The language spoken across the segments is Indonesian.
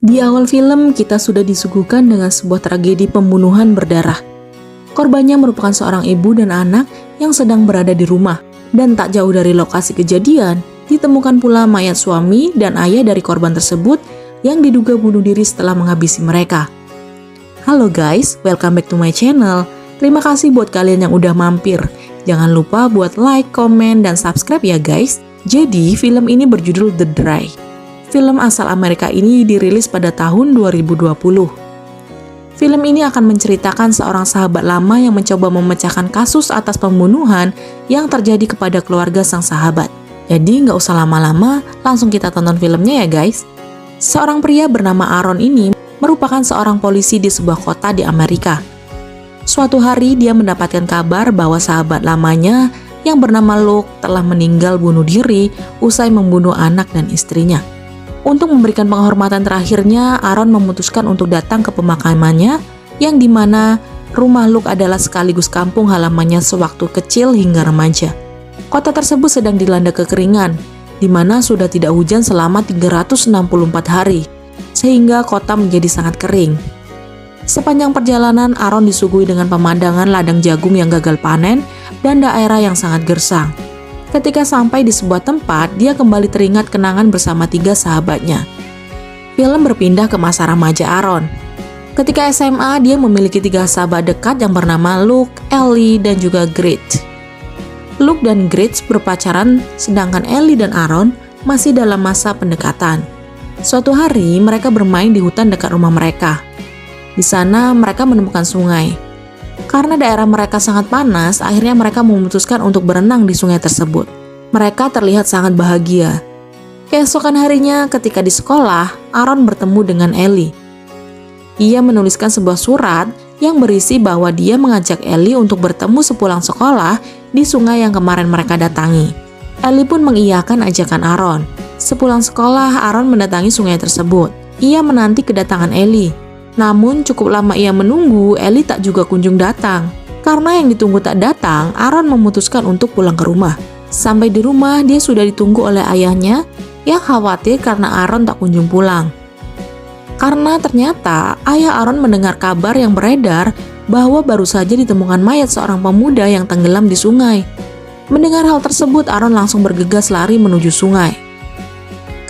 Di awal film, kita sudah disuguhkan dengan sebuah tragedi pembunuhan berdarah. Korbannya merupakan seorang ibu dan anak yang sedang berada di rumah. Dan tak jauh dari lokasi kejadian, ditemukan pula mayat suami dan ayah dari korban tersebut yang diduga bunuh diri setelah menghabisi mereka. Halo guys, welcome back to my channel. Terima kasih buat kalian yang udah mampir. Jangan lupa buat like, komen, dan subscribe ya guys. Jadi, film ini berjudul The Dry. Film asal Amerika ini dirilis pada tahun 2020. Film ini akan menceritakan seorang sahabat lama yang mencoba memecahkan kasus atas pembunuhan yang terjadi kepada keluarga sang sahabat. Jadi nggak usah lama-lama, langsung kita tonton filmnya ya guys. Seorang pria bernama Aaron ini merupakan seorang polisi di sebuah kota di Amerika. Suatu hari dia mendapatkan kabar bahwa sahabat lamanya yang bernama Luke telah meninggal bunuh diri usai membunuh anak dan istrinya. Untuk memberikan penghormatan terakhirnya, Aaron memutuskan untuk datang ke pemakamannya yang dimana rumah Luke adalah sekaligus kampung halamannya sewaktu kecil hingga remaja. Kota tersebut sedang dilanda kekeringan, di mana sudah tidak hujan selama 364 hari, sehingga kota menjadi sangat kering. Sepanjang perjalanan, Aaron disuguhi dengan pemandangan ladang jagung yang gagal panen dan daerah yang sangat gersang. Ketika sampai di sebuah tempat, dia kembali teringat kenangan bersama 3 sahabatnya. Film berpindah ke masa remaja Aaron. Ketika SMA, dia memiliki 3 sahabat dekat yang bernama Luke, Ellie, dan juga Grit. Luke dan Grit berpacaran, sedangkan Ellie dan Aaron masih dalam masa pendekatan. Suatu hari, mereka bermain di hutan dekat rumah mereka. Di sana, mereka menemukan sungai. Karena daerah mereka sangat panas, akhirnya mereka memutuskan untuk berenang di sungai tersebut. Mereka terlihat sangat bahagia. Keesokan harinya, ketika di sekolah, Aaron bertemu dengan Ellie. Ia menuliskan sebuah surat yang berisi bahwa dia mengajak Ellie untuk bertemu sepulang sekolah di sungai yang kemarin mereka datangi. Ellie pun mengiyakan ajakan Aaron. Sepulang sekolah, Aaron mendatangi sungai tersebut. Ia menanti kedatangan Ellie. Namun cukup lama ia menunggu, Ellie tak juga kunjung datang. Karena yang ditunggu tak datang, Aaron memutuskan untuk pulang ke rumah. Sampai di rumah, dia sudah ditunggu oleh ayahnya yang khawatir karena Aaron tak kunjung pulang. Karena ternyata ayah Aaron mendengar kabar yang beredar bahwa baru saja ditemukan mayat seorang pemuda yang tenggelam di sungai. Mendengar hal tersebut, Aaron langsung bergegas lari menuju sungai.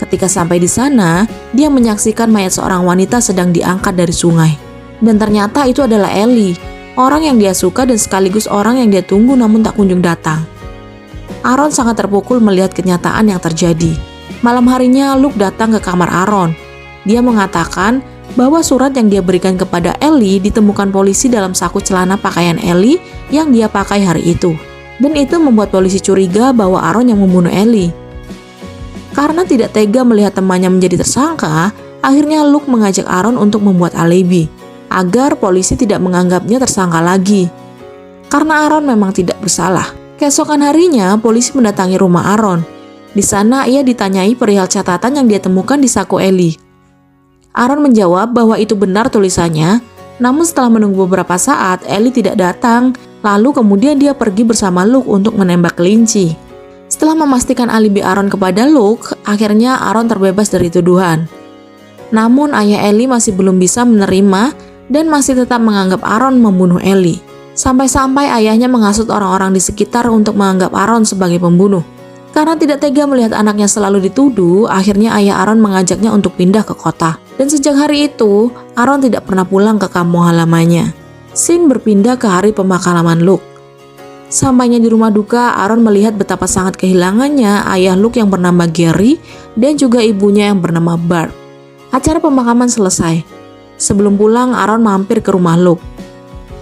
Ketika sampai di sana, dia menyaksikan mayat seorang wanita sedang diangkat dari sungai. Dan ternyata itu adalah Ellie, orang yang dia suka dan sekaligus orang yang dia tunggu namun tak kunjung datang. Aaron sangat terpukul melihat kenyataan yang terjadi. Malam harinya, Luke datang ke kamar Aaron. Dia mengatakan bahwa surat yang dia berikan kepada Ellie ditemukan polisi dalam saku celana pakaian Ellie yang dia pakai hari itu. Dan itu membuat polisi curiga bahwa Aaron yang membunuh Ellie. Karena tidak tega melihat temannya menjadi tersangka, akhirnya Luke mengajak Aaron untuk membuat alibi, agar polisi tidak menganggapnya tersangka lagi. Karena Aaron memang tidak bersalah. Keesokan harinya, polisi mendatangi rumah Aaron. Di sana ia ditanyai perihal catatan yang dia temukan di saku Ellie. Aaron menjawab bahwa itu benar tulisannya, namun setelah menunggu beberapa saat, Ellie tidak datang, lalu kemudian dia pergi bersama Luke untuk menembak kelinci. Setelah memastikan alibi Aaron kepada Luke, akhirnya Aaron terbebas dari tuduhan. Namun ayah Ellie masih belum bisa menerima dan masih tetap menganggap Aaron membunuh Ellie. Sampai-sampai ayahnya menghasut orang-orang di sekitar untuk menganggap Aaron sebagai pembunuh. Karena tidak tega melihat anaknya selalu dituduh, akhirnya ayah Aaron mengajaknya untuk pindah ke kota. Dan sejak hari itu, Aaron tidak pernah pulang ke kampung halamannya. Scene berpindah ke hari pemakaman Luke. Sampainya di rumah duka, Aaron melihat betapa sangat kehilangannya ayah Luke yang bernama Gary dan juga ibunya yang bernama Barb. Acara pemakaman selesai. Sebelum pulang, Aaron mampir ke rumah Luke.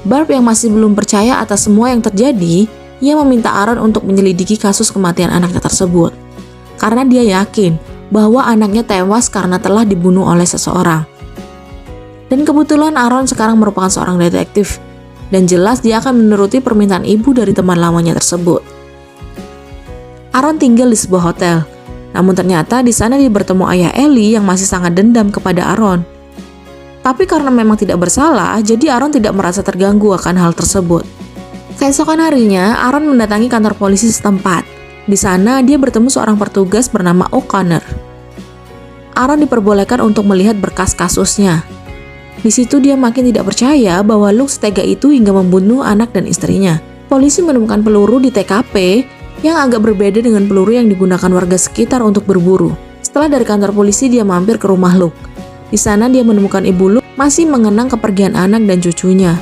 Barb yang masih belum percaya atas semua yang terjadi, ia meminta Aaron untuk menyelidiki kasus kematian anaknya tersebut. Karena dia yakin bahwa anaknya tewas karena telah dibunuh oleh seseorang. Dan kebetulan Aaron sekarang merupakan seorang detektif. Dan jelas dia akan menuruti permintaan ibu dari teman lamanya tersebut. Aaron tinggal di sebuah hotel. Namun ternyata di sana dia bertemu ayah Ellie yang masih sangat dendam kepada Aaron. Tapi karena memang tidak bersalah, jadi Aaron tidak merasa terganggu akan hal tersebut. Keesokan harinya, Aaron mendatangi kantor polisi setempat. Di sana dia bertemu seorang petugas bernama O'Connor. Aaron diperbolehkan untuk melihat berkas kasusnya. Di situ dia makin tidak percaya bahwa Luke setega itu hingga membunuh anak dan istrinya. Polisi menemukan peluru di TKP yang agak berbeda dengan peluru yang digunakan warga sekitar untuk berburu. Setelah dari kantor polisi, dia mampir ke rumah Luke. Di sana dia menemukan ibu Luke masih mengenang kepergian anak dan cucunya.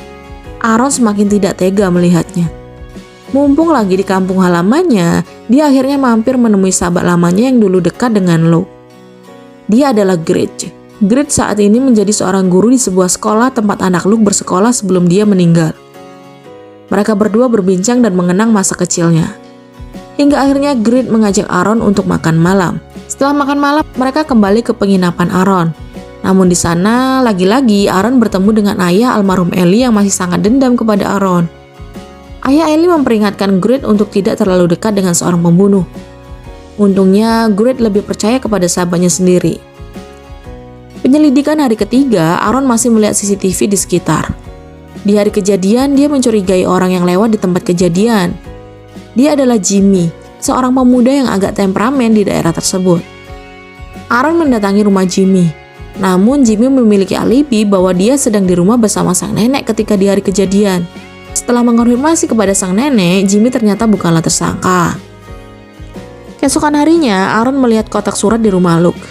Aaron semakin tidak tega melihatnya. Mumpung lagi di kampung halamannya, dia akhirnya mampir menemui sahabat lamanya yang dulu dekat dengan Luke. Dia adalah Grit. Grit saat ini menjadi seorang guru di sebuah sekolah tempat anak Luke bersekolah sebelum dia meninggal. Mereka berdua berbincang dan mengenang masa kecilnya. Hingga akhirnya Grit mengajak Aaron untuk makan malam. Setelah makan malam, mereka kembali ke penginapan Aaron. Namun di sana, lagi-lagi Aaron bertemu dengan ayah almarhum Ellie yang masih sangat dendam kepada Aaron. Ayah Ellie memperingatkan Grit untuk tidak terlalu dekat dengan seorang pembunuh. Untungnya, Grit lebih percaya kepada sahabatnya sendiri. Penyelidikan hari ketiga, Aaron masih melihat CCTV di sekitar. Di hari kejadian, dia mencurigai orang yang lewat di tempat kejadian. Dia adalah Jimmy, seorang pemuda yang agak temperamen di daerah tersebut. Aaron mendatangi rumah Jimmy. Namun Jimmy memiliki alibi bahwa dia sedang di rumah bersama sang nenek ketika di hari kejadian. Setelah mengonfirmasi kepada sang nenek, Jimmy ternyata bukanlah tersangka. Keesokan harinya, Aaron melihat kotak surat di rumah Luke.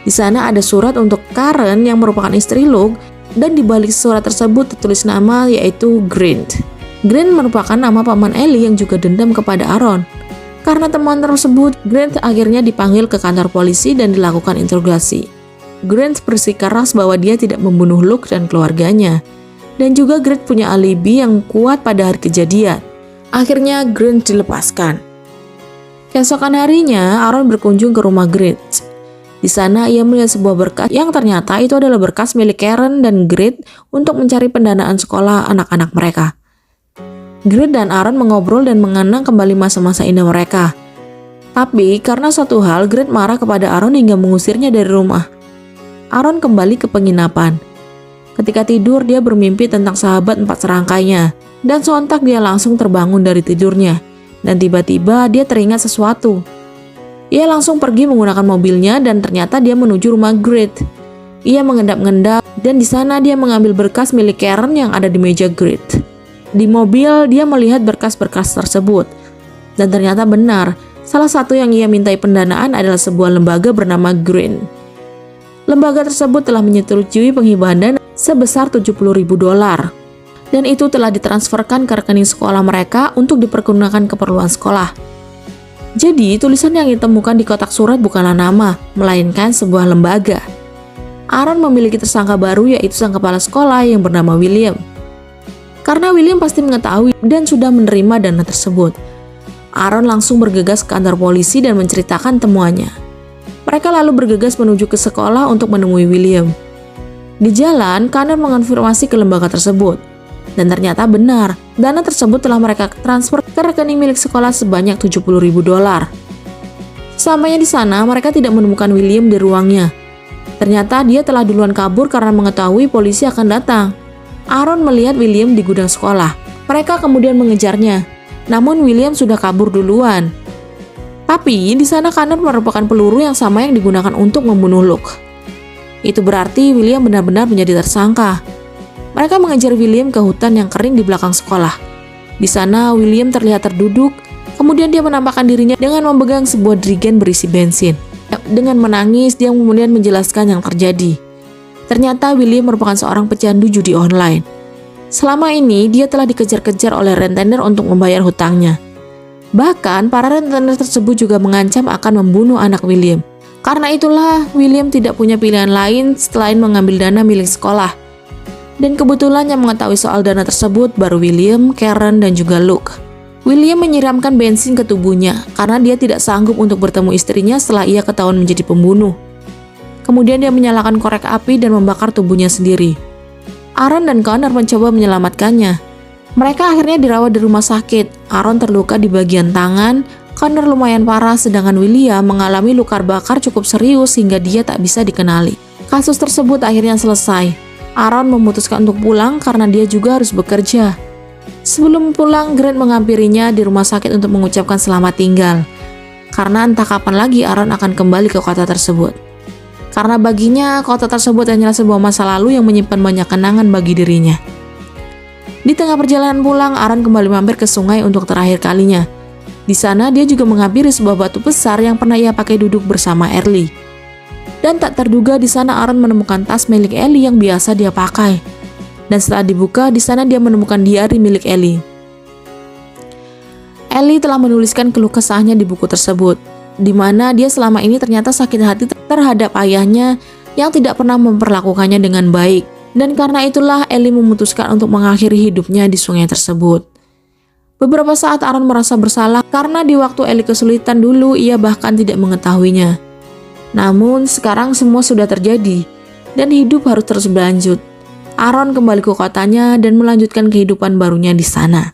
Di sana ada surat untuk Karen yang merupakan istri Luke, dan di balik surat tersebut tertulis nama yaitu Grint. Grint merupakan nama paman Ellie yang juga dendam kepada Aaron. Karena temuan tersebut, Grint akhirnya dipanggil ke kantor polisi dan dilakukan interogasi. Grint bersikeras bahwa dia tidak membunuh Luke dan keluarganya. Dan juga Grint punya alibi yang kuat pada hari kejadian. Akhirnya Grint dilepaskan. Keesokan harinya, Aaron berkunjung ke rumah Grint. Di sana ia melihat sebuah berkas yang ternyata itu adalah berkas milik Karen dan Grit untuk mencari pendanaan sekolah anak-anak mereka. Grit dan Aaron mengobrol dan mengenang kembali masa-masa indah mereka. Tapi karena satu hal, Grit marah kepada Aaron hingga mengusirnya dari rumah. Aaron kembali ke penginapan. Ketika tidur, dia bermimpi tentang sahabat 4 serangkainya. Dan sontak dia langsung terbangun dari tidurnya. Dan tiba-tiba dia teringat sesuatu. Ia langsung pergi menggunakan mobilnya dan ternyata dia menuju rumah Grit. Ia mengendap-endap dan di sana dia mengambil berkas milik Karen yang ada di meja Grit. Di mobil dia melihat berkas-berkas tersebut. Dan ternyata benar, salah satu yang ia mintai pendanaan adalah sebuah lembaga bernama Green. Lembaga tersebut telah menyetujui penghibahan dana sebesar $70.000. Dan itu telah ditransferkan ke rekening sekolah mereka untuk dipergunakan keperluan sekolah. Jadi, tulisan yang ditemukan di kotak surat bukanlah nama, melainkan sebuah lembaga. Aaron memiliki tersangka baru yaitu sang kepala sekolah yang bernama William. Karena William pasti mengetahui dan sudah menerima dana tersebut. Aaron langsung bergegas ke kantor polisi dan menceritakan temuannya. Mereka lalu bergegas menuju ke sekolah untuk menemui William. Di jalan, Connor mengonfirmasi ke lembaga tersebut. Dan ternyata benar, dana tersebut telah mereka transfer ke rekening milik sekolah sebanyak $70.000. Sampainya di sana, mereka tidak menemukan William di ruangnya. Ternyata dia telah duluan kabur karena mengetahui polisi akan datang. Aaron melihat William di gudang sekolah. Mereka kemudian mengejarnya. Namun William sudah kabur duluan. Tapi di sana Connor merupakan peluru yang sama yang digunakan untuk membunuh Luke. Itu berarti William benar-benar menjadi tersangka. Mereka mengejar William ke hutan yang kering di belakang sekolah. Di sana William terlihat terduduk, kemudian dia menampakkan dirinya dengan memegang sebuah jerigen berisi bensin. Dengan menangis, dia kemudian menjelaskan yang terjadi. Ternyata William merupakan seorang pecandu judi online. Selama ini, dia telah dikejar-kejar oleh rentenir untuk membayar hutangnya. Bahkan, para rentenir tersebut juga mengancam akan membunuh anak William. Karena itulah, William tidak punya pilihan lain selain mengambil dana milik sekolah. Dan kebetulan yang mengetahui soal dana tersebut baru William, Karen, dan juga Luke. William menyiramkan bensin ke tubuhnya karena dia tidak sanggup untuk bertemu istrinya setelah ia ketahuan menjadi pembunuh. Kemudian dia menyalakan korek api dan membakar tubuhnya sendiri. Aaron dan Connor mencoba menyelamatkannya. Mereka akhirnya dirawat di rumah sakit. Aaron terluka di bagian tangan, Connor lumayan parah, sedangkan William mengalami luka bakar cukup serius hingga dia tak bisa dikenali. Kasus tersebut akhirnya selesai. Aaron memutuskan untuk pulang karena dia juga harus bekerja. Sebelum pulang, Grant menghampirinya di rumah sakit untuk mengucapkan selamat tinggal. Karena entah kapan lagi Aaron akan kembali ke kota tersebut. karena baginya kota tersebut hanyalah sebuah masa lalu yang menyimpan banyak kenangan bagi dirinya. Di tengah perjalanan pulang, Aaron kembali mampir ke sungai untuk terakhir kalinya. Di sana dia juga menghampiri sebuah batu besar yang pernah ia pakai duduk bersama Ellie. Dan tak terduga di sana Aaron menemukan tas milik Ellie yang biasa dia pakai. Dan setelah dibuka, di sana dia menemukan diari milik Ellie. Ellie telah menuliskan keluh kesahnya di buku tersebut, di mana dia selama ini ternyata sakit hati terhadap ayahnya yang tidak pernah memperlakukannya dengan baik. Dan karena itulah Ellie memutuskan untuk mengakhiri hidupnya di sungai tersebut. Beberapa saat Aaron merasa bersalah karena di waktu Ellie kesulitan dulu ia bahkan tidak mengetahuinya. Namun sekarang semua sudah terjadi dan hidup harus terus berlanjut. Aaron kembali ke kotanya dan melanjutkan kehidupan barunya di sana.